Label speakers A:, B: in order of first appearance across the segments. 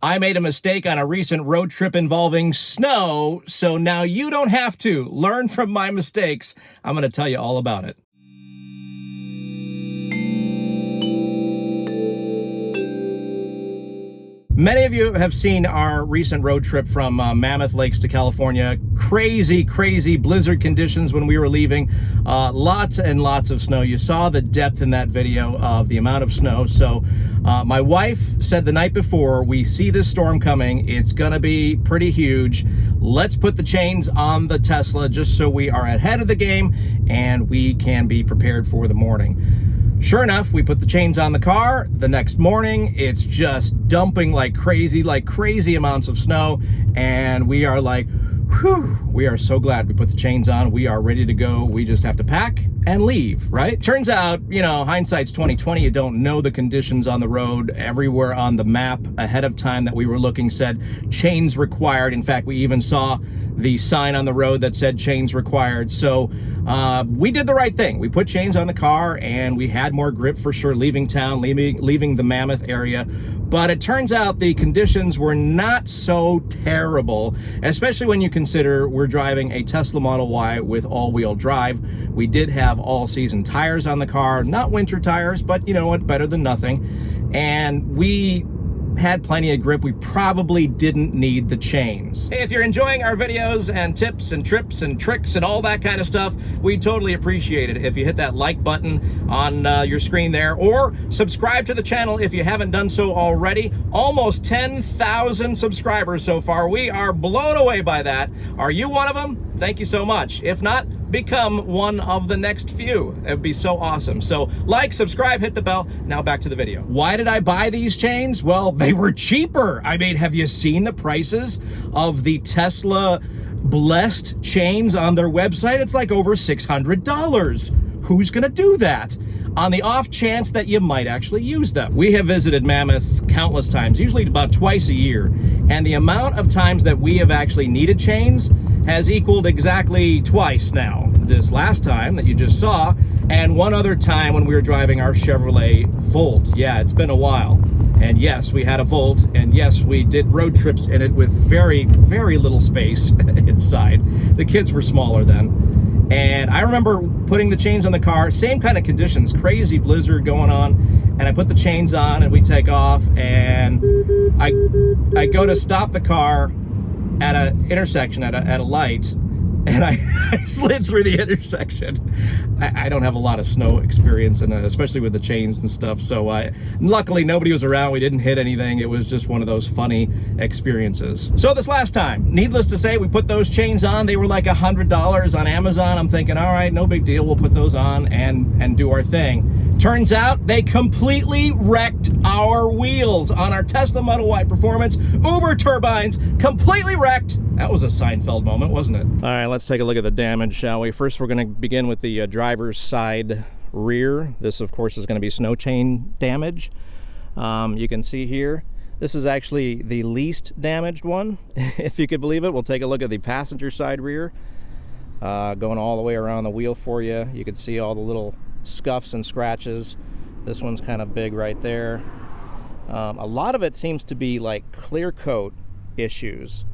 A: I made a mistake on a recent road trip involving snow, so now you don't have to. Learn from my mistakes. I'm going to tell you all about it. Many of you have seen our recent road trip from Mammoth Lakes to California. Crazy, crazy blizzard conditions when we were leaving. Lots and lots of snow. You saw the depth in that video of the amount of snow. So my wife said the night before, we see this storm coming. It's going to be pretty huge. Let's put the chains on the Tesla just so we are ahead of the game and we can be prepared for the morning. Sure enough, we put the chains on the car. The next morning, it's just dumping like crazy amounts of snow. And we are like, whew, we are so glad we put the chains on. We are ready to go. We just have to pack and leave, right? Turns out, you know, hindsight's 2020. You don't know the conditions on the road. Everywhere on the map ahead of time that we were looking said chains required. In fact, we even saw the sign on the road that said chains required. So we did the right thing. We put chains on the car and we had more grip for sure leaving town, leaving the Mammoth area. But it turns out the conditions were not so terrible, especially when you consider we're driving a Tesla Model Y with all-wheel drive. We did have all-season tires on the car, not winter tires, but you know what, better than nothing. And we had plenty of grip. We probably didn't need the chains. Hey, if you're enjoying our videos and tips and trips and tricks and all that kind of stuff, we totally appreciate it if you hit that like button on your screen there, or subscribe to the channel if you haven't done so already. Almost 10,000 subscribers so far. We are blown away by that. Are you one of them? Thank you so much. If not, become one of the next few. It would be so awesome. So like, subscribe, hit the bell. Now back to the video. Why did I buy these chains? Well, they were cheaper. I mean, have you seen the prices of the Tesla Blessed chains on their website? It's like over $600. Who's gonna do that? On the off chance that you might actually use them. We have visited Mammoth countless times, usually about twice a year. And the amount of times that we have actually needed chains has equaled exactly twice now. This last time that you just saw, and one other time when we were driving our Chevrolet Volt. Yeah, it's been a while. And yes, we had a Volt, and yes, we did road trips in it with very, very little space inside. The kids were smaller then. And I remember putting the chains on the car, same kind of conditions, crazy blizzard going on, and I put the chains on and we take off, and I go to stop the car at an intersection, at a light, and I slid through the intersection. I don't have a lot of snow experience, and especially with the chains and stuff, so luckily nobody was around. We didn't hit anything. It was just one of those funny experiences. So this last time, needless to say, we put those chains on. They were like $100 on Amazon. I'm thinking, all right, no big deal. We'll put those on and do our thing. Turns out they completely wrecked our wheels on our Tesla Model Y Performance. Uberturbines completely wrecked. That was a Seinfeld moment, wasn't it? All right, let's take a look at the damage, shall we? First, we're going to begin with the driver's side rear. This, of course, is going to be snow chain damage. You can see here, this is actually the least damaged one, if you could believe it. We'll take a look at the passenger side rear, going all the way around the wheel for you. You can see all the little scuffs and scratches. This one's kind of big right there. A lot of it seems to be like clear coat issues.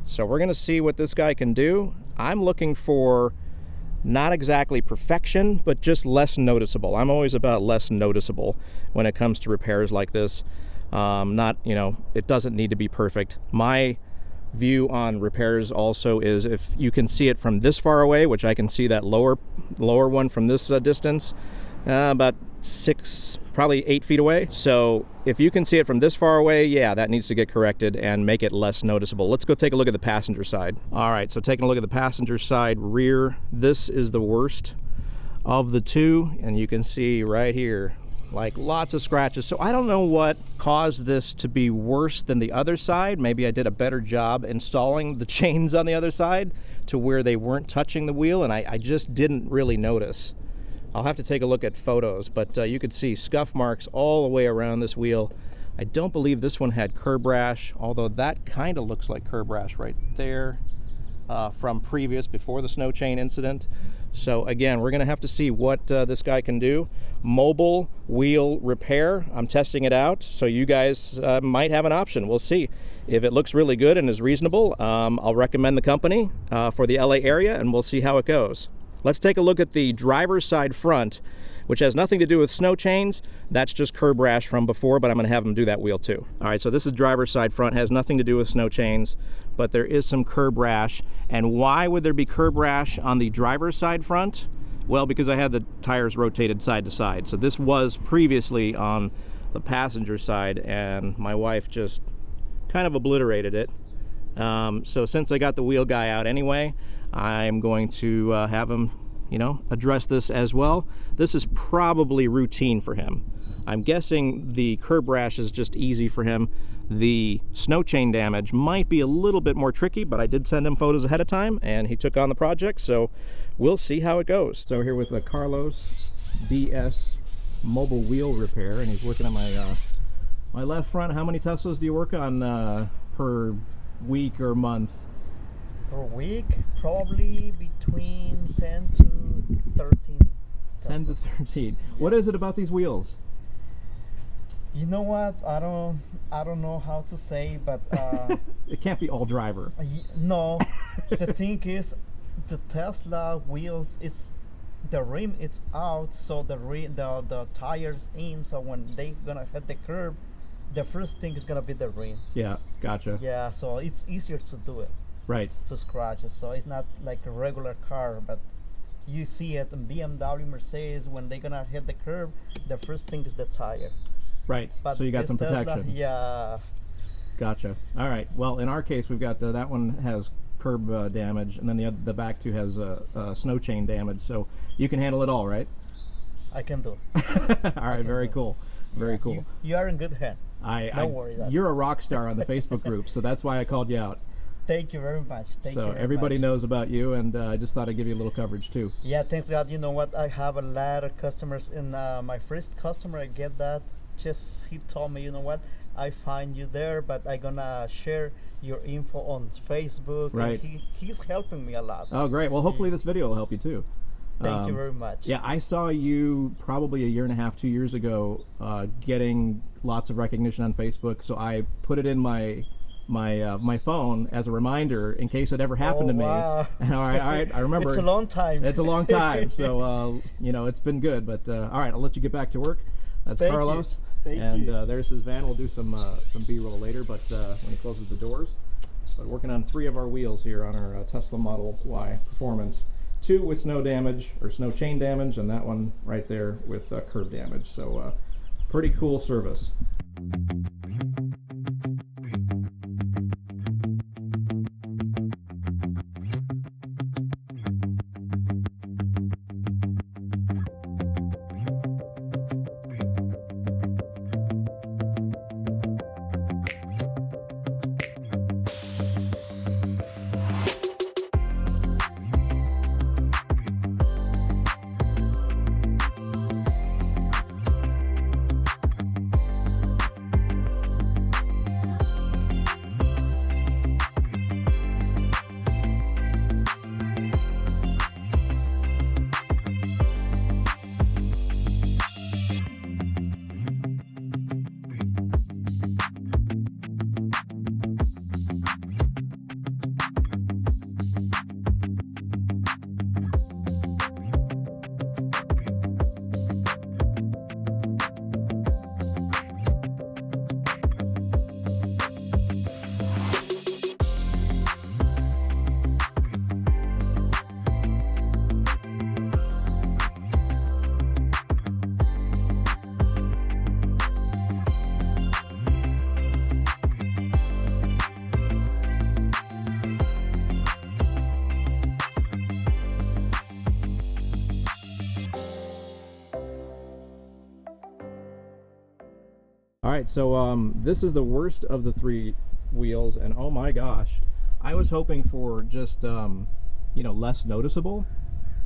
A: So we're gonna see what this guy can do. I'm looking for not exactly perfection, but just less noticeable. I'm always about less noticeable when it comes to repairs like this. Not, you know, it doesn't need to be perfect. My view on repairs also is if you can see it from this far away, which I can see that lower one from this distance, about probably 8 feet away. So if you can see it from this far away, yeah, that needs to get corrected and make it less noticeable. Let's go take a look at the passenger side. All right, so taking a look at the passenger side rear, this is the worst of the two, and you can see right here, like lots of scratches. So I don't know what caused this to be worse than the other side. Maybe I did a better job installing the chains on the other side to where they weren't touching the wheel, and I just didn't really notice. I'll have to take a look at photos, but you could see scuff marks all the way around this wheel. I don't believe this one had curb rash, although that kind of looks like curb rash right there from before the snow chain incident. So again, we're gonna have to see what this guy can do. mobile wheel repair. I'm testing it out, so you guys might have an option. We'll see. If it looks really good and is reasonable, I'll recommend the company for the LA area, and we'll see how it goes. Let's take a look at the driver's side front, which has nothing to do with snow chains. That's just curb rash from before, but I'm going to have them do that wheel too. All right, so this is driver's side front, has nothing to do with snow chains, but there is some curb rash. And why would there be curb rash on the driver's side front? Well, because I had the tires rotated side to side. So this was previously on the passenger side, and my wife just kind of obliterated it. So since I got the wheel guy out anyway, I'm going to have him, you know, address this as well. This is probably routine for him. I'm guessing the curb rash is just easy for him. The snow chain damage might be a little bit more tricky, but I did send him photos ahead of time and he took on the project, so we'll see how it goes. So we're here with Carlos BS Mobile Wheel Repair, and he's looking at my left front. How many Teslas do you work on per week or month?
B: Per week, probably between 10 to 13.
A: 10 to 13. Yes. What is it about these wheels?
B: You know what? I don't know how to say, but
A: it can't be all driver.
B: No, the thing is, the Tesla wheels, the rim it's out, so the tires in. So when they gonna hit the curb, the first thing is gonna be the rim.
A: Yeah, gotcha.
B: Yeah, so it's easier to do it.
A: Right.
B: To scratch it, so it's not like a regular car, but you see it in BMW, Mercedes, when they're gonna hit the curb, the first thing is the tire.
A: Right, but so you got some protection.
B: Tesla, yeah.
A: Gotcha. All right, well, in our case, we've got that one has curb damage, and then the back two has snow chain damage, so you can handle it all, right?
B: I can do.
A: All right, very cool. Very cool.
B: You are in good hands. Don't worry.
A: You're a rock star on the Facebook group, so that's why I called you out.
B: Thank you very much.
A: So everybody knows about you, and I just thought I'd give you a little coverage too.
B: Yeah, thanks God. You know what? I have a lot of customers, and my first customer, I get that. He told me, you know what? I find you there, but I'm gonna share your info on Facebook.
A: Right.
B: And he's helping me a lot.
A: Oh, great. Well, hopefully this video will help you too.
B: Thank you very much.
A: Yeah, I saw you probably a year and a half, 2 years ago, getting lots of recognition on Facebook. So I put it in my phone as a reminder in case it ever happened to me.
B: Wow.
A: And all right, I remember.
B: It's a long time.
A: It's a long time. So you know, it's been good. But all right, I'll let you get back to work. That's Carlos.
B: Thank you.
A: There's his van. We'll do some B-roll later, but when he closes the doors. But working on 3 of our wheels here on our Tesla Model Y Performance. 2 with snow damage, or snow chain damage, and that one right there with curb damage. So pretty cool service. All right, so this is the worst of the 3 wheels, and oh my gosh, I was hoping for just you know, less noticeable,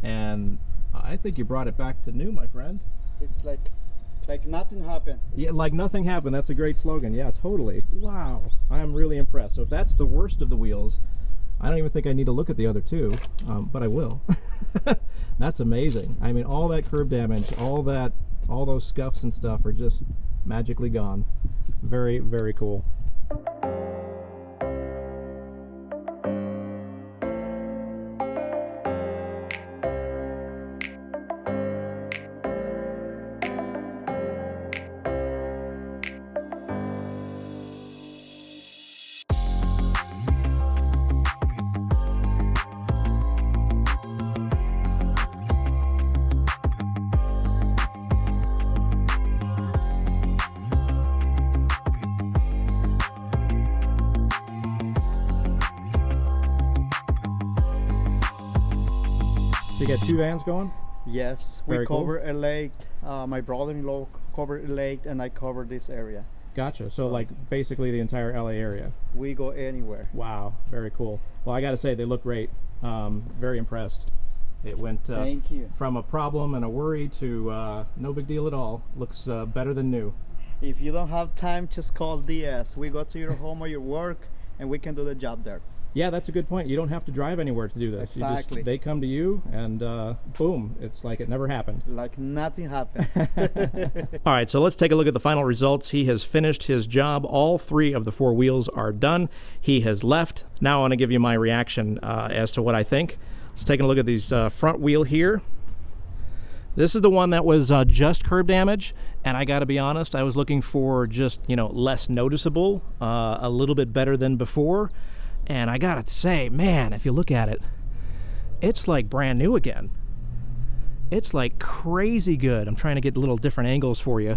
A: and I think you brought it back to new, my friend.
B: It's like nothing happened.
A: Yeah, like nothing happened. That's a great slogan. Yeah, totally. Wow, I'm really impressed. So if that's the worst of the wheels, I don't even think I need to look at the other 2, but I will. That's amazing. I mean, all that curb damage, all that all those scuffs and stuff are just magically gone. Very, very cool. So you got 2 vans going?
B: Yes, we
A: Very cool.
B: cover a lake. My brother-in-law covered a lake, and I cover this area.
A: Gotcha. So like basically the entire LA area.
B: We go anywhere.
A: Wow, very cool. Well, I got to say they look great. Very impressed. It went
B: Thank you.
A: from a problem and a worry to no big deal at all. Looks better than new.
B: If you don't have time, just call DS. We go to your home or your work, and we can do the job there.
A: Yeah, that's a good point. You don't have to drive anywhere to do this.
B: Exactly.
A: They come to you and boom, it's like it never happened.
B: Like nothing happened.
A: All right, so let's take a look at the final results. He has finished his job. All 3 of the 4 wheels are done. He has left. Now I want to give you my reaction as to what I think. Let's take a look at these front wheel here. This is the one that was just curb damage, and I got to be honest, I was looking for just, you know, less noticeable, a little bit better than before. And I gotta say, man, if you look at it, it's like brand new again. It's like crazy good. I'm trying to get little different angles for you.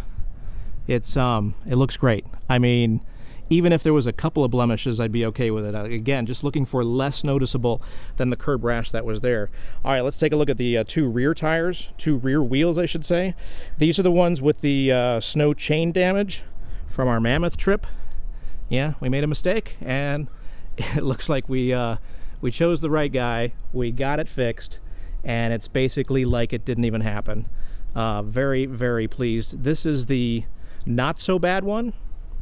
A: It's it looks great. I mean, even if there was a couple of blemishes, I'd be okay with it. Again, just looking for less noticeable than the curb rash that was there. All right, let's take a look at the 2 rear tires, 2 rear wheels, I should say. These are the ones with the snow chain damage from our Mammoth trip. Yeah, we made a mistake, and it looks like we chose the right guy. We got it fixed, and it's basically like it didn't even happen. Very, very pleased. This is the not so bad one.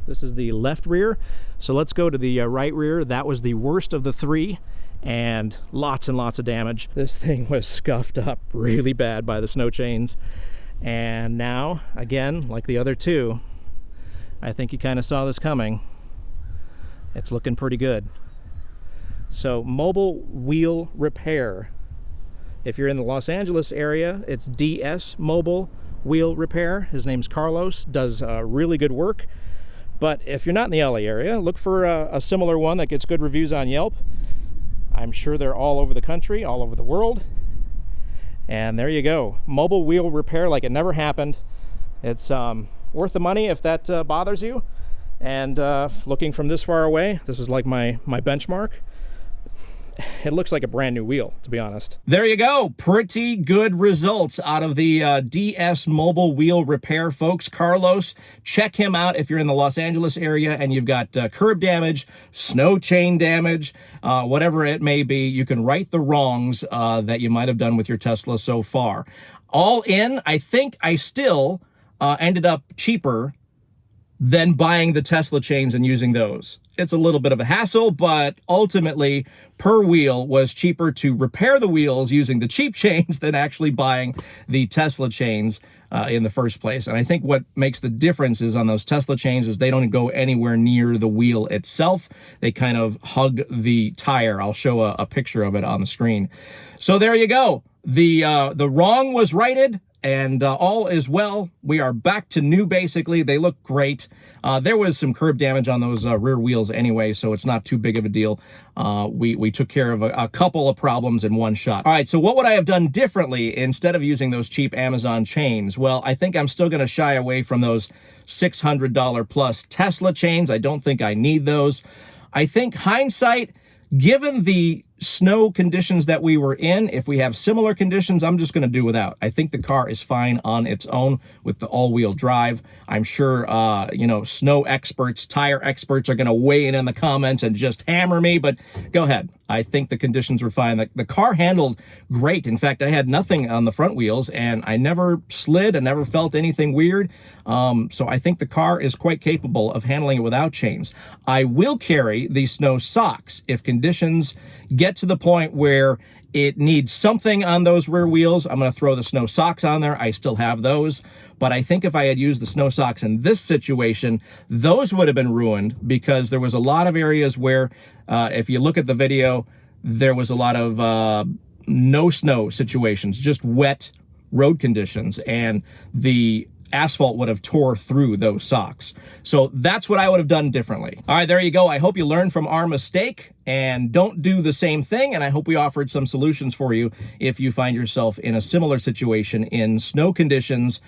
A: This is the left rear. So let's go to the right rear. That was the worst of the 3, and lots of damage. This thing was scuffed up really bad by the snow chains. And now, again, like the other 2, I think you kind of saw this coming. It's looking pretty good. So Mobile Wheel Repair. If you're in the Los Angeles area, it's DS Mobile Wheel Repair. His name's Carlos, does really good work. But if you're not in the LA area, look for a similar one that gets good reviews on Yelp. I'm sure they're all over the country, all over the world. And there you go. Mobile Wheel Repair like it never happened. It's worth the money if that bothers you. And looking from this far away, this is like my benchmark. It looks like a brand new wheel, to be honest. There you go. Pretty good results out of the DS Mobile Wheel Repair, folks. Carlos, check him out if you're in the Los Angeles area and you've got curb damage, snow chain damage, whatever it may be. You can right the wrongs that you might have done with your Tesla so far. All in, I think I still ended up cheaper than buying the Tesla chains and using those. It's a little bit of a hassle, but ultimately, per wheel was cheaper to repair the wheels using the cheap chains than actually buying the Tesla chains in the first place. And I think what makes the difference is on those Tesla chains is they don't go anywhere near the wheel itself. They kind of hug the tire. I'll show a picture of it on the screen. So there you go. The wrong was righted, and all is well. We are back to new, basically. They look great. There was some curb damage on those rear wheels anyway, so it's not too big of a deal. We took care of a couple of problems in one shot. All right, so what would I have done differently instead of using those cheap Amazon chains? Well, I think I'm still going to shy away from those $600 plus Tesla chains. I don't think I need those. I think hindsight, given the snow conditions that we were in, if we have similar conditions, I'm just going to do without. I think the car is fine on its own with the all-wheel drive. I'm sure, you know, snow experts, tire experts are going to weigh in the comments and just hammer me, but go ahead. I think the conditions were fine. The car handled great. In fact, I had nothing on the front wheels, and I never slid. I never felt anything weird. So I think the car is quite capable of handling it without chains. I will carry the snow socks if conditions get get to the point where it needs something on those rear wheels, I'm going to throw the snow socks on there. I still have those. But I think if I had used the snow socks in this situation, those would have been ruined, because there was a lot of areas where, if you look at the video, there was a lot of no snow situations, just wet road conditions, and the asphalt would have tore through those socks. So that's what I would have done differently. All right, there you go. I hope you learned from our mistake and don't do the same thing. And I hope we offered some solutions for you if you find yourself in a similar situation in snow conditions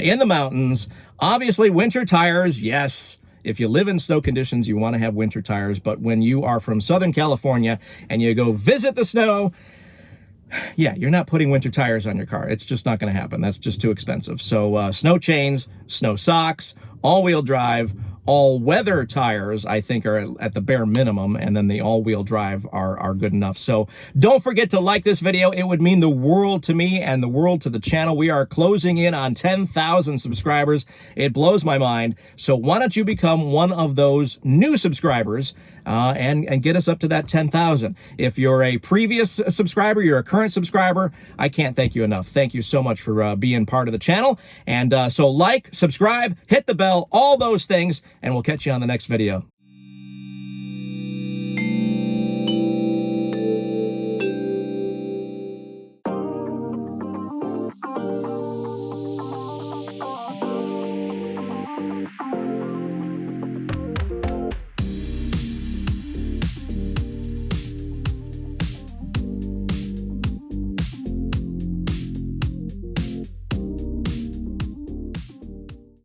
A: in the mountains. Obviously, winter tires, yes. If you live in snow conditions, you want to have winter tires. But when you are from Southern California and you go visit the snow, yeah, you're not putting winter tires on your car. It's just not going to happen. That's just too expensive. So snow chains, snow socks, all-wheel drive, all-weather tires, I think, are at the bare minimum, and then the all-wheel drive are good enough. So don't forget to like this video. It would mean the world to me and the world to the channel. We are closing in on 10,000 subscribers. It blows my mind. So why don't you become one of those new subscribers and get us up to that 10,000. If you're a previous subscriber, you're a current subscriber, I can't thank you enough. Thank you so much for being part of the channel. And so like, subscribe, hit the bell, all those things, and we'll catch you on the next video.